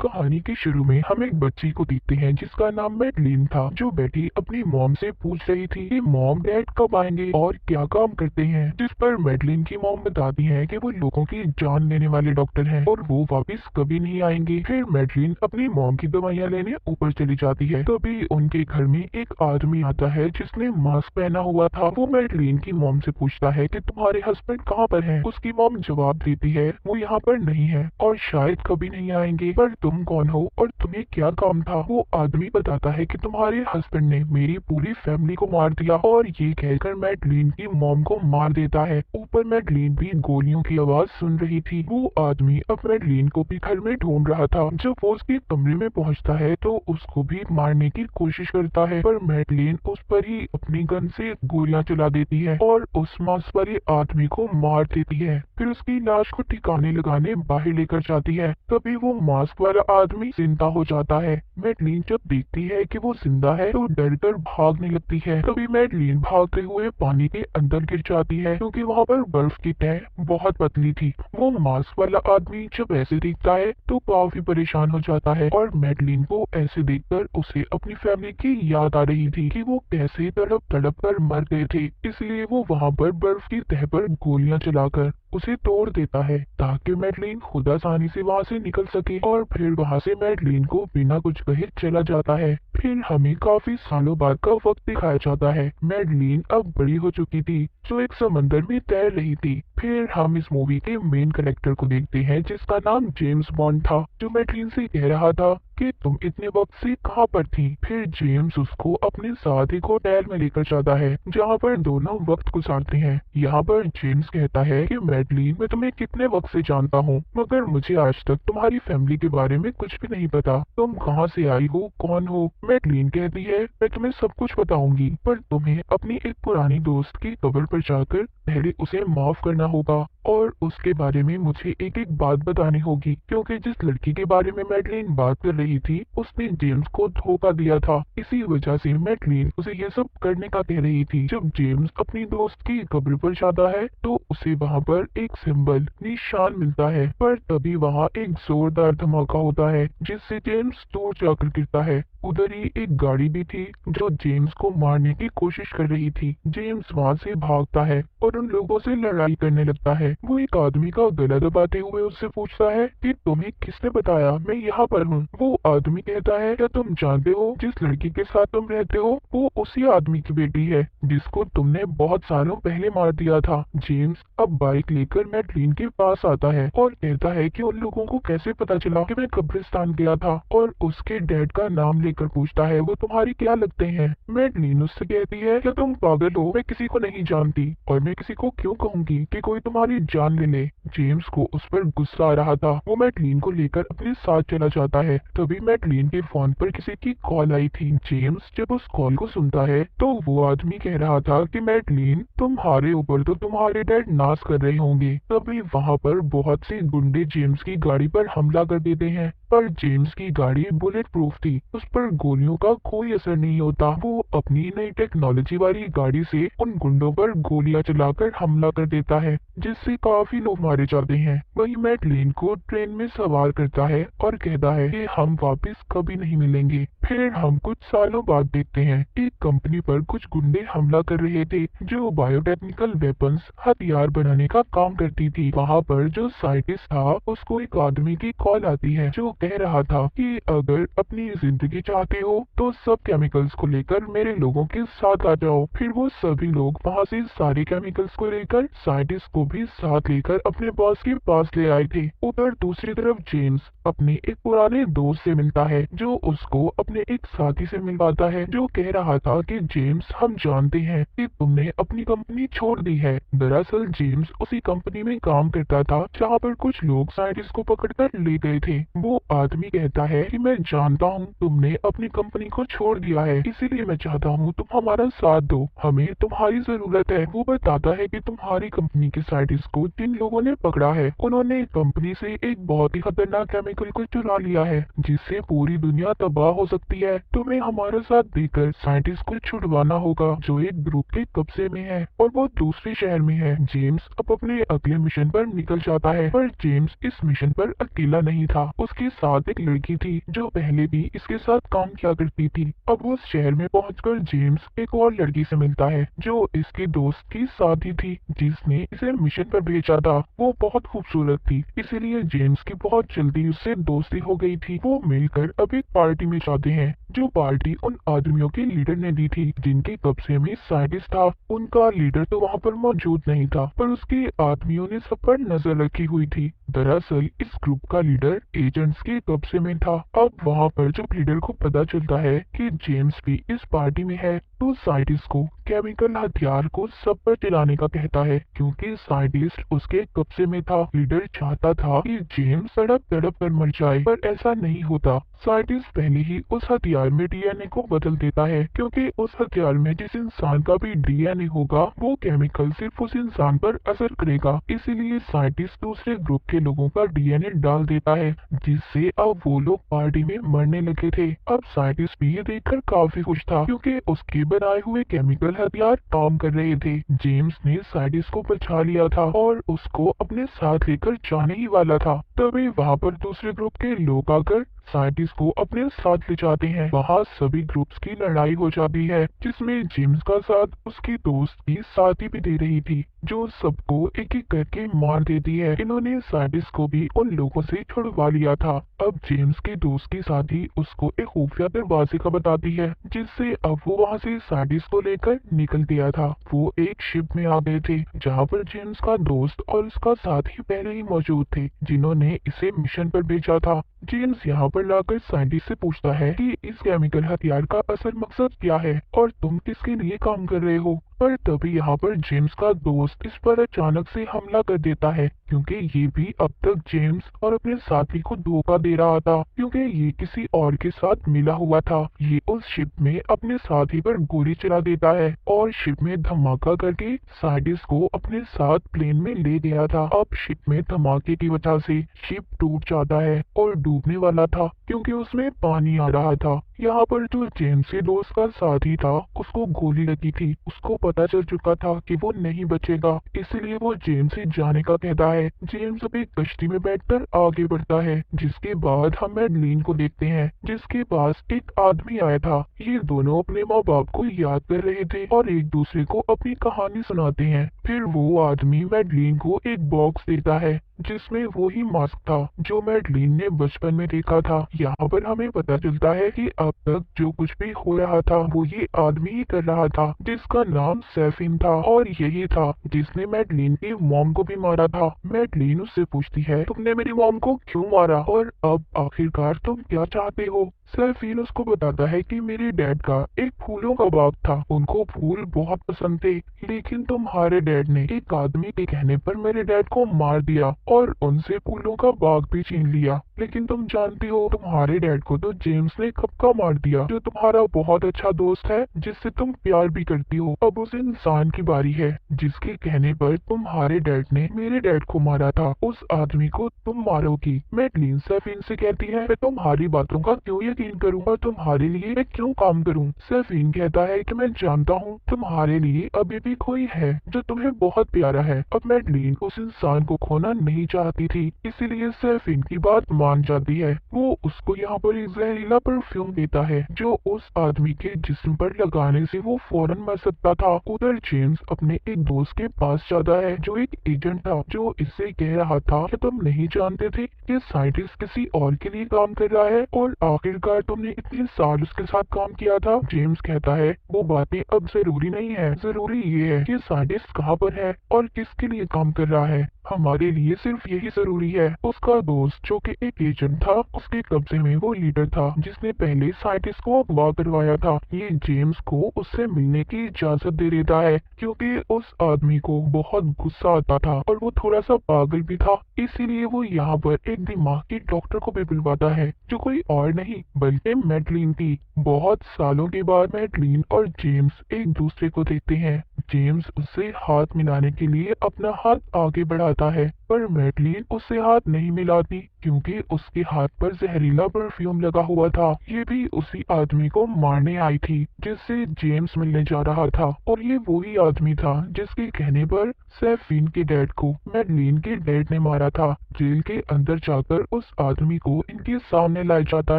कहानी के शुरू में हम एक बच्ची को देखते हैं जिसका नाम मैडलिन था, जो बैठी अपनी मॉम से पूछ रही थी कि मॉम डैड कब आएंगे और क्या काम करते हैं। जिस पर मैडलिन की मॉम बताती है कि वो लोगों की जान लेने वाले डॉक्टर हैं और वो वापस कभी नहीं आएंगे। फिर मैडलिन अपनी मॉम की दवाइयाँ लेने ऊपर चली जाती है। तभी उनके घर में एक आदमी आता है जिसने मास्क पहना हुआ था। वो मैडलिन की मॉम से पूछता है कि तुम्हारे हस्बैंड कहाँ पर हैं। उसकी मॉम जवाब देती है वो यहाँ पर नहीं है और शायद कभी नहीं आएंगे, पर तुम कौन हो और तुम्हें क्या काम था। वो आदमी बताता है कि तुम्हारे हस्बैंड ने मेरी पूरी फैमिली को मार दिया, और ये कहकर मैडलिन की मॉम को मार देता है। ऊपर मैडलिन भी गोलियों की आवाज सुन रही थी। वो आदमी अब मैडलिन को भी घर में ढूंढ रहा था। जब वो उसके कमरे में पहुंचता है तो उसको भी मारने की कोशिश करता है, पर मैडलिन उस पर ही अपनी गन से गोलियां चला देती है और उस मास्क वाले आदमी को मार देती है। फिर उसकी लाश को ठिकाने लगाने बाहर लेकर जाती है। तभी वो मास्क वाला आदमी जिंदा हो जाता है। मैडलिन जब देखती है कि वो जिंदा है तो डरकर भागने लगती है। तभी मैडलिन भागते हुए पानी के अंदर गिर जाती है, क्योंकि वहाँ पर बर्फ की तह बहुत पतली थी। वो मास्क वाला आदमी जब ऐसे दिखता है तो काफी परेशान हो जाता है, और मैडलिन को ऐसे देखकर उसे अपनी फैमिली की याद आ रही थी कि वो कैसे तड़प तड़प कर मर गए थे। इसलिए वो वहाँ पर बर्फ की तह पर गोलियां चलाकर उसे तोड़ देता है, ताकि मैडलिन खुद आसानी से वहाँ से निकल सके। और फिर वहाँ से मैडलिन को बिना कुछ कहे चला जाता है। फिर हमें काफी सालों बाद का वक्त दिखाया जाता है। मैडलिन अब बड़ी हो चुकी थी, जो एक समंदर में तैर रही थी। फिर हम इस मूवी के मेन कैरेक्टर को देखते हैं जिसका नाम जेम्स बॉन्ड था, जो मैडलिन से कह रहा था कि तुम इतने वक्त से कहाँ पर थी। फिर जेम्स उसको अपने साथ एक होटल में लेकर जाता है, जहाँ पर दोनों वक्त गुजारते हैं। यहाँ पर जेम्स कहता है कि मैडलिन, मैं तुम्हें कितने वक्त से जानता हूँ, मगर मुझे आज तक तुम्हारी फैमिली के बारे में कुछ भी नहीं पता। तुम कहाँ से आई हो, कौन हो। मैडलिन कहती है मैं तुम्हें सब कुछ बताऊंगी, पर तुम्हें अपनी एक पुरानी दोस्त की कब्र पर जाकर पहले उसे माफ करना होगा, और उसके बारे में मुझे एक एक बात बतानी होगी, क्योंकि जिस लड़की के बारे में मैडलिन बात कर रही थी उसने जेम्स को धोखा दिया था। इसी वजह से मैडलिन उसे ये सब करने का कह रही थी। जब जेम्स अपनी दोस्त की कब्र पर जाता है तो उसे वहाँ पर एक सिंबल निशान मिलता है, पर तभी वहाँ एक जोरदार धमाका होता है जिससे जेम्स दूर जाकर गिरता है। उधर ही एक गाड़ी भी थी जो जेम्स को मारने की कोशिश कर रही थी। जेम्स वहाँ से भागता है और उन लोगों से लड़ाई करने लगता है। वो एक आदमी का गला दबाते हुए उससे पूछता है कि तुम्हें किसने बताया मैं यहाँ पर हूँ। वो आदमी कहता है क्या तुम जानते हो जिस लड़की के साथ तुम रहते हो वो उसी आदमी की बेटी है जिसको तुमने बहुत सालों पहले मार दिया था। जेम्स अब बाइक लेकर मैडलिन के पास आता है और कहता है कि उन लोगों को कैसे पता चला कि मैं कब्रिस्तान गया था, और उसके डैड का नाम लेकर पूछता है वो तुम्हारी क्या लगते हैं। मैडलिन उससे कहती है क्या तुम पागल हो, मैं किसी को नहीं जानती और मैं किसी को क्यों कहूंगी कि कोई तुम्हारी जान ले ले। जेम्स को उस पर गुस्सा आ रहा था। वो मैडलिन को लेकर अपने साथ चला जाता है। तभी मैडलिन के फोन पर किसी की कॉल आई थी। जेम्स जब उस कॉल को सुनता है तो वो आदमी कह रहा था कि मैडलिन तुम्हारे ऊपर तो तुम्हारे डैड नाज कर रहे होंगे। तभी वहाँ पर बहुत से गुंडे जेम्स की गाड़ी पर हमला कर देते हैं, पर जेम्स की गाड़ी बुलेट प्रूफ थी, उस पर गोलियों का कोई असर नहीं होता। वो अपनी नई टेक्नोलॉजी वाली गाड़ी से उन गुंडों पर गोलियां चलाकर हमला कर देता है, जिससे काफी लोग मारे जाते हैं। वही मैडलिन को ट्रेन में सवार करता है और कहता है कि हम वापस कभी नहीं मिलेंगे। फिर हम कुछ सालों बाद देखते हैं एक कंपनी पर कुछ गुंडे हमला कर रहे थे जो बायोटेक्निकल वेपन्स हथियार बनाने का काम करती थी। वहाँ पर जो साइंटिस्ट था उसको एक आदमी की कॉल आती है जो कह रहा था कि अगर अपनी जिंदगी चाहते हो तो सब केमिकल्स को लेकर मेरे लोगों के साथ आ जाओ। फिर वो सभी लोग वहाँ से सारे केमिकल्स को लेकर साइंटिस्ट को भी साथ लेकर अपने बॉस के पास ले आए थे। उधर दूसरी तरफ जेम्स अपने एक पुराने दोस्त से मिलता है जो उसको अपने एक साथी से मिलवाता है, जो कह रहा था कि जेम्स हम जानते हैं कि तुमने अपनी कंपनी छोड़ दी है। दरअसल जेम्स उसी कंपनी में काम करता था जहाँ पर कुछ लोग साइंटिस्ट को पकड़कर ले गए थे। वो आदमी कहता है कि मैं जानता हूँ तुमने अपनी कंपनी को छोड़ दिया है, इसीलिए मैं चाहता हूँ तुम हमारा साथ दो, हमें तुम्हारी जरूरत है। वो बताता है कि तुम्हारी कंपनी के साइंटिस्ट को जिन लोगों ने पकड़ा है उन्होंने कंपनी से एक बहुत ही खतरनाक केमिकल को चुरा लिया है जिससे पूरी दुनिया तबाह हो सकती है। तुम्हें हमारा साथ देकर साइंटिस्ट को छुड़वाना होगा जो एक ग्रुप के कब्जे में है और वो दूसरे शहर में है। जेम्स अब अपने अगले मिशन पर निकल जाता है, पर जेम्स इस मिशन पर अकेला नहीं था, उसके साथ एक लड़की थी जो पहले भी इसके साथ काम किया करती थी। अब उस शहर में पहुंचकर जेम्स एक और लड़की से मिलता है जो इसकी दोस्त की साथी थी जिसने इसे मिशन पर भेजा था। वो बहुत खूबसूरत थी, इसीलिए जेम्स की बहुत जल्दी उससे दोस्ती हो गई थी। वो मिलकर अब एक पार्टी में जाते हैं, जो पार्टी उन आदमियों के लीडर ने दी थी जिनके कब्जे में साइंटिस्ट था। उनका लीडर तो वहाँ पर मौजूद नहीं था, पर उसके आदमियों ने सब पर नजर रखी हुई थी। दरअसल इस ग्रुप का लीडर एजेंट्स के कब्जे में था। अब वहाँ पर जब लीडर को पता चलता है कि जेम्स भी इस पार्टी में है, तो साइंटिस्ट को केमिकल हथियार को सब पर चलाने का कहता है, क्योंकि साइंटिस्ट उसके कब्जे में था। लीडर चाहता था कि जेम्स तड़प तड़प कर मर जाए, पर ऐसा नहीं होता। साइंटिस्ट पहले ही उस हथियार में डीएनए को बदल देता है, क्योंकि उस हथियार में जिस इंसान का भी डीएनए होगा वो केमिकल सिर्फ उस इंसान पर असर करेगा। इसीलिए साइंटिस्ट दूसरे ग्रुप के लोगों का डीएनए डाल देता है, जिससे अब वो लोग पार्टी में मरने लगे थे। अब साइंटिस्ट भी ये देखकर काफी खुश था, क्योंकि उसके बनाए हुए केमिकल हथियार काम कर रहे थे। जेम्स ने साइंटिस्ट को बचा लिया था और उसको अपने साथ लेकर जाने ही वाला था। तभी वहाँ पर दूसरे ग्रुप के लोग आकर साइंटिस्ट को अपने साथ ले जाते हैं। वहाँ सभी ग्रुप्स की लड़ाई हो जाती है, जिसमें जेम्स का साथ उसकी दोस्त की साथी भी दे रही थी, जो सबको एक एक करके मार देती है। इन्होंने साइंटिस्ट को भी उन लोगों से छुड़वा लिया था। अब जेम्स के दोस्त की साथी उसको एक खुफिया दरवाजे का बताती है, जिससे अब वो वहाँ से साइंटिस्ट को लेकर निकल गया था। वो एक शिप में आ गए थे, जहाँ पर जेम्स का दोस्त और उसका साथी पहले ही मौजूद थे, जिन्होंने इसे मिशन पर भेजा था। जेम्स यहाँ पर लाकर साइंटिस्ट से पूछता है कि इस केमिकल हथियार का असल मकसद क्या है और तुम किसके लिए काम कर रहे हो। पर तभी यहाँ पर जेम्स का दोस्त इस पर अचानक से हमला कर देता है, क्योंकि ये भी अब तक जेम्स और अपने साथी को धोखा दे रहा था, क्योंकि ये किसी और के साथ मिला हुआ था। ये उस शिप में अपने साथी पर गोली चला देता है और शिप में धमाका करके साइंटिस्ट को अपने साथ प्लेन में ले गया था। अब शिप में धमाके की वजह से शिप टूट जाता है और डूबने वाला था, क्योंकि उसमें पानी आ रहा था। यहाँ पर जो जेम्स के दोस्त का साथी था उसको गोली लगी थी। उसको पता चल चुका था कि वो नहीं बचेगा, इसलिए वो जेम्स से जाने का कहता है। जेम्स अब एक कश्ती में बैठकर आगे बढ़ता है, जिसके बाद हम मैडलीन को देखते हैं, जिसके पास एक आदमी आया था। ये दोनों अपने माँ बाप को याद कर रहे थे और एक दूसरे को अपनी कहानी सुनाते हैं। फिर वो आदमी मैडलीन को एक बॉक्स देता है, जिसमें वो ही मास्क था जो मैडलीन ने बचपन में देखा था। यहाँ पर हमें पता चलता है कि अब तक जो कुछ भी हो रहा था वो ये आदमी ही कर रहा था, जिसका नाम सैफिन था, और यही था जिसने मैडलीन की मॉम को भी मारा था। मैडलीन उससे पूछती है, तुमने मेरी मॉम को क्यों मारा और अब आखिरकार तुम क्या चाहते हो। सैफिन उसको बताता है कि मेरे डैड का एक फूलों का बाग था, उनको फूल बहुत पसंद थे, लेकिन तुम्हारे डैड ने एक आदमी के कहने पर मेरे डैड को मार दिया और उनसे फूलों का बाग भी छीन लिया। लेकिन तुम जानती हो तुम्हारे डैड को तो जेम्स ने कब का मार दिया, जो तुम्हारा बहुत अच्छा दोस्त है, जिससे तुम प्यार भी करती हो। अब उस इंसान की बारी है जिसके कहने पर तुम्हारे डैड ने मेरे डैड को मारा था, उस आदमी को तुम मारोगी। मैडलीन सैफिन से कहती है, मैं तुम्हारी बातों का क्यों यकीन करूं और तुम्हारे लिए मैं क्यों काम करूं। सैफिन कहता है कि मैं जानता हूं तुम्हारे लिए अभी भी कोई है जो तुम्हें बहुत प्यारा है। अब मैडलीन उस इंसान को खोना नहीं चाहती थी, इसीलिए सैफिन की बात मान जाती है। वो उसको यहाँ पर एक जहरीला परफ्यूम देता है, जो उस आदमी के जिस्म पर लगाने से वो फौरन मर सकता था। उधर जेम्स अपने एक दोस्त के पास जाता है जो एक एजेंट था, जो इससे कह रहा था कि तुम नहीं जानते थे कि साइंटिस्ट किसी और के लिए काम कर रहा है और आखिरकार तुमने इतने साल उसके साथ काम किया था। जेम्स कहता है, वो बातें अब जरूरी नहीं है, जरूरी ये है कि साइंटिस्ट कहाँ पर है और किसके लिए काम कर रहा है। हमारे लिए सिर्फ यही जरूरी है। उसका दोस्त जो कि एक एजेंट था, उसके कब्जे में वो लीडर था जिसने पहले साइंटिस्ट को अगवा करवाया था। ये जेम्स को उससे मिलने की इजाजत दे देता है, क्योंकि उस आदमी को बहुत गुस्सा आता था और वो थोड़ा सा पागल भी था। इसीलिए वो यहाँ पर एक दिमागी डॉक्टर को भी बुलवाता है, जो कोई और नहीं बल्कि मैडलीन थी। बहुत सालों के बाद मैडलीन और जेम्स एक दूसरे को देखते हैं। जेम्स उससे हाथ मिलाने के लिए अपना हाथ आगे बढ़ाता है, पर मैडलिन उससे हाथ नहीं मिलाती क्योंकि उसके हाथ पर जहरीला परफ्यूम लगा हुआ था। ये भी उसी आदमी को मारने आई थी जिससे जेम्स मिलने जा रहा था, और ये वही आदमी था जिसके कहने पर सैफीन के डैड को मैडलिन के डैड ने मारा था। जेल के अंदर जाकर उस आदमी को इनके सामने लाया जाता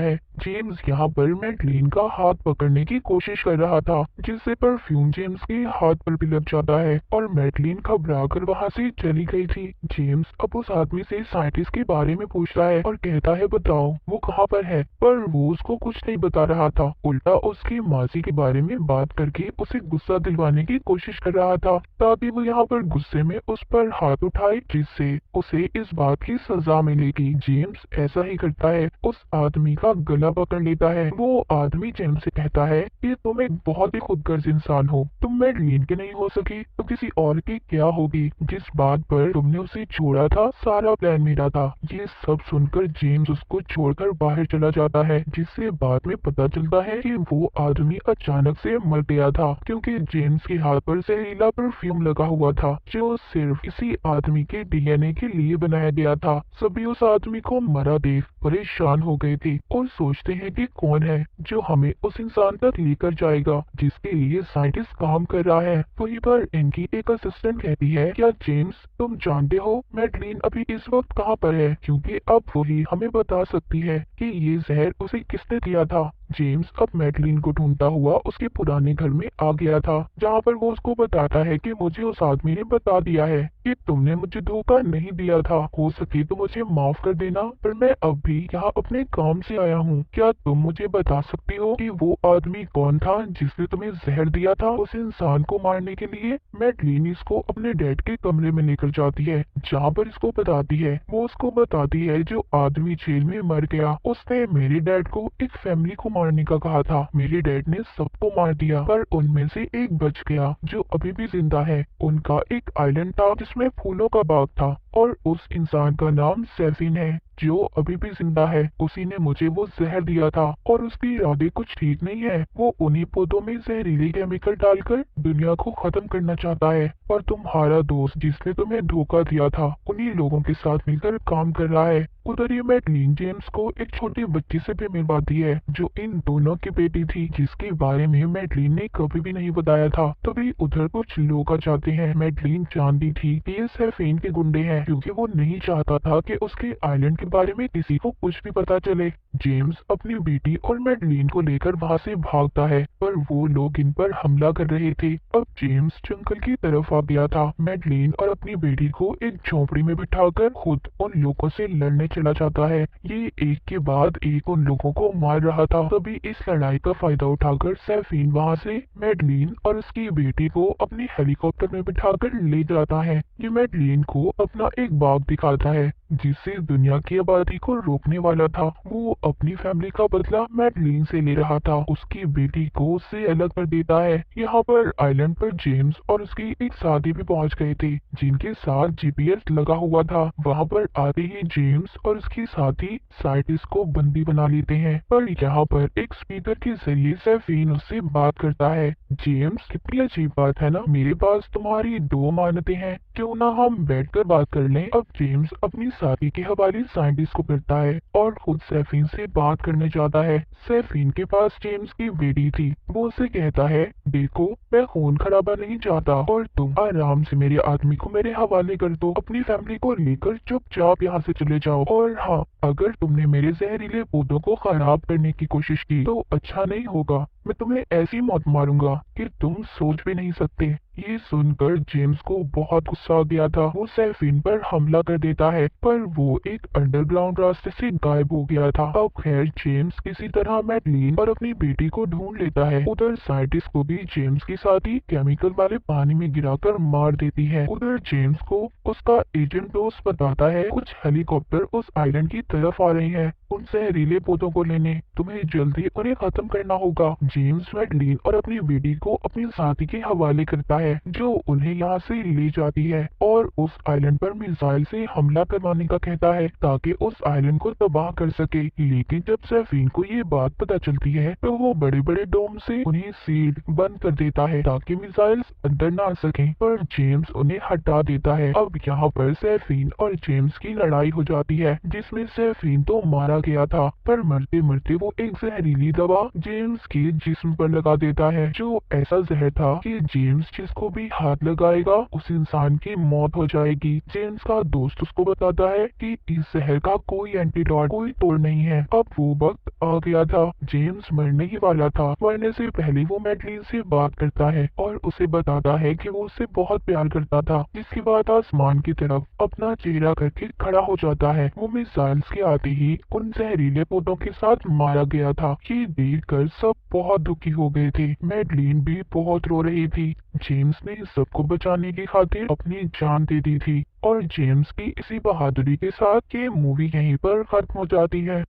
है। जेम्स यहाँ पर मैडलिन का हाथ पकड़ने की कोशिश कर रहा था, जिससे परफ्यूम जेम्स के हाथ पर भी लग जाता है और मैडलिन घबरा कर वहाँ से चली गई थी। जेम्स अब उस आदमी से साइंटिस्ट के बारे में पूछता है और कहता है बताओ वो कहाँ पर है, पर वो उसको कुछ नहीं बता रहा था, उल्टा उसकी मासी के बारे में बात करके उसे गुस्सा दिलवाने की कोशिश कर रहा था ताकि वो यहाँ पर गुस्से में उस पर हाथ उठाए जिससे उसे इस बात की सजा मिलेगी। जेम्स ऐसा ही करता है, उस आदमी का गला पकड़ लेता है। वो आदमी जेम्स से कहता है कि तुम एक बहुत ही खुदगर्ज इंसान हो, तुम मैडलिन के नहीं हो सकी तो किसी और की क्या होगी। जिस बात पर तुमने उसे छोड़ा था सारा प्लान मेरा था। ये सब सुनकर जेम्स उसको छोड़कर बाहर चला जाता है, जिससे बाद में पता चलता है कि वो आदमी अचानक से मर गया था क्योंकि जेम्स के हाथ पर जहरीला परफ्यूम लगा हुआ था जो सिर्फ इसी आदमी के डीएनए के लिए बनाया गया था। सभी उस आदमी को मरा देख परेशान हो गए थे और सोचते हैं कि कौन है जो हमें उस इंसान तक लेकर जाएगा जिसके लिए साइंटिस्ट काम कर रहा है। वहीं पर इनकी एक असिस्टेंट कहती है क्या जेम्स तुम जानते हो मैडलिन अभी इस वक्त कहाँ पर है, क्योंकि अब वही हमें बता सकती है कि ये जहर उसे किसने दिया था। जेम्स अब मैडलिन को ढूंढता हुआ उसके पुराने घर में आ गया था, जहाँ पर वो उसको बताता है कि मुझे उस आदमी ने बता दिया है कि तुमने मुझे धोखा नहीं दिया था, हो सके तो मुझे माफ कर देना, पर मैं अब भी यहाँ अपने काम से आया हूँ। क्या तुम मुझे बता सकती हो कि वो आदमी कौन था जिसने तुम्हें जहर दिया था उस इंसान को मारने के लिए। मैडलिन इसको अपने डैड के कमरे में लेकर जाती है, जहाँ पर इसको बताती है, वो उसको बताती है जो आदमी जेल में मर गया उसने मेरे डैड को एक फैमिली को मारने का कहा था। मेरे डैड ने सबको मार दिया पर उनमें से एक बच गया जो अभी भी जिंदा है। उनका एक आइलैंड था जिसमें फूलों का बाग था और उस इंसान का नाम सैफिन है जो अभी भी जिंदा है। उसी ने मुझे वो जहर दिया था और उसकी इरादे कुछ ठीक नहीं है। वो उन्हीं पौधों में जहरीले केमिकल डालकर दुनिया को खत्म करना चाहता है और तुम्हारा दोस्त जिसने तुम्हें धोखा दिया था उन्हीं लोगों के साथ मिलकर काम कर रहा है। उधर ये मैडलिन जेम्स को एक छोटी बच्ची से भी मिलवाती है जो इन दोनों की बेटी थी, जिसके बारे में मैडलिन ने कभी भी नहीं बताया था। तभी उधर कुछ लोग आ जाते हैं। मैडलिन जानती थी कि ये सैफीन के गुंडे हैं क्योंकि वो नहीं चाहता था कि उसके आइलैंड के बारे में किसी को कुछ भी पता चले। जेम्स अपनी बेटी और मैडलिन को लेकर वहाँ से भागता है पर वो लोग इन पर हमला कर रहे थे। अब जेम्स जंगल की तरफ आ गया था। मैडलिन और अपनी बेटी को एक झोपड़ी में बिठाकर खुद उन लोगों से लड़ने चला जाता है। ये एक के बाद एक उन लोगों को मार रहा था। तभी इस लड़ाई का फायदा उठाकर सैफीन वहाँ से मैडलिन और उसकी बेटी को अपने हेलीकॉप्टर में बिठाकर ले जाता है। ये मैडलिन को अपना एक बाग दिखाता है जिससे दुनिया की आबादी को रोकने वाला था। वो अपनी फैमिली का बदला मैडलिन से ले रहा था, उसकी बेटी को उससे अलग कर देता है। यहाँ पर आइलैंड पर जेम्स और उसकी एक साथी भी पहुँच गए थे जिनके साथ जीपीएस लगा हुआ था। वहाँ पर आते ही जेम्स और उसकी साथी साइंटिस्ट को बंदी बना लेते हैं, पर यहाँ पर एक स्पीकर के जरिए सैफीन उससे बात करता है। जेम्स कितनी अजीब बात है ना, मेरे पास तुम्हारी दो मान्यतें हैं, क्यों ना हम बैठकर बात कर लें। अब जेम्स अपनी साथी के हवाले साइंटिस्ट को करता है और खुद सैफीन से बात करने जाता है। सैफीन के पास जेम्स की बेटी थी। वो उसे कहता है देखो मैं खून खराबा नहीं चाहता और तुम आराम से मेरे आदमी को मेरे हवाले कर दो, अपनी फैमिली को लेकर चुपचाप यहाँ से चले जाओ। और हाँ, अगर तुमने मेरे जहरीले पौधों को खराब करने की कोशिश की तो अच्छा नहीं होगा, मैं तुम्हें ऐसी मौत मारूंगा कि तुम सोच भी नहीं सकते। ये सुनकर जेम्स को बहुत गुस्सा आ गया था। वो सैफीन पर हमला कर देता है पर वो एक अंडरग्राउंड रास्ते से गायब हो गया था। अब खैर जेम्स किसी तरह मैडलिन और अपनी बेटी को ढूंढ लेता है। उधर साइंटिस्ट को भी जेम्स की साथी केमिकल वाले पानी में गिराकर मार देती है। उधर जेम्स को उसका एजेंट दोस्त बताता है कुछ हेलीकॉप्टर उस आइलैंड की तरफ आ रहे हैं। उन जहरीले पौधों को लेने। तुम्हें जल्दी उन्हें खत्म करना होगा। जेम्स मैडलिन और अपनी बेटी को अपनी साथी के हवाले करता है, जो उन्हें यहाँ से ले जाती है और उस आइलैंड पर मिसाइल से हमला करवाने का कहता है ताकि उस आइलैंड को तबाह कर सके। लेकिन जब सैफीन को ये बात पता चलती है तो वो बड़े बड़े डोम से उन्हें सील बंद कर देता है ताकि मिसाइल्स अंदर ना आ सकें, पर जेम्स उन्हें हटा देता है। अब यहाँ पर सैफीन और जेम्स की लड़ाई हो जाती है, जिसमें सैफीन तो मारा गया था, पर मरते मरते वो एक जहरीली दवा जेम्स के जिस्म पर लगा देता है, जो ऐसा जहर था कि जेम्स जिसको भी हाथ लगाएगा उस इंसान की मौत हो जाएगी। जेम्स का दोस्त उसको बताता है कि इस जहर का कोई एंटीडोट, कोई तोड़ नहीं है। अब वो वक्त आ गया था, जेम्स मरने ही वाला था। मरने से पहले वो मैडलिन से बात करता है और उसे बताता है कि वो उससे बहुत प्यार करता था, जिसके बाद आसमान की तरफ अपना चेहरा करके खड़ा हो जाता है। वो मिसाइल्स के आते ही उन जहरीले पौधों के साथ मारा गया था। ये देखकर सब बहुत दुखी हो गए थे। मैडलिन भी बहुत रो रही थी। जेम्स ने सबको बचाने की खातिर अपनी जान दे दी थी और जेम्स की इसी बहादुरी के साथ ये मूवी यहीं पर खत्म हो जाती है।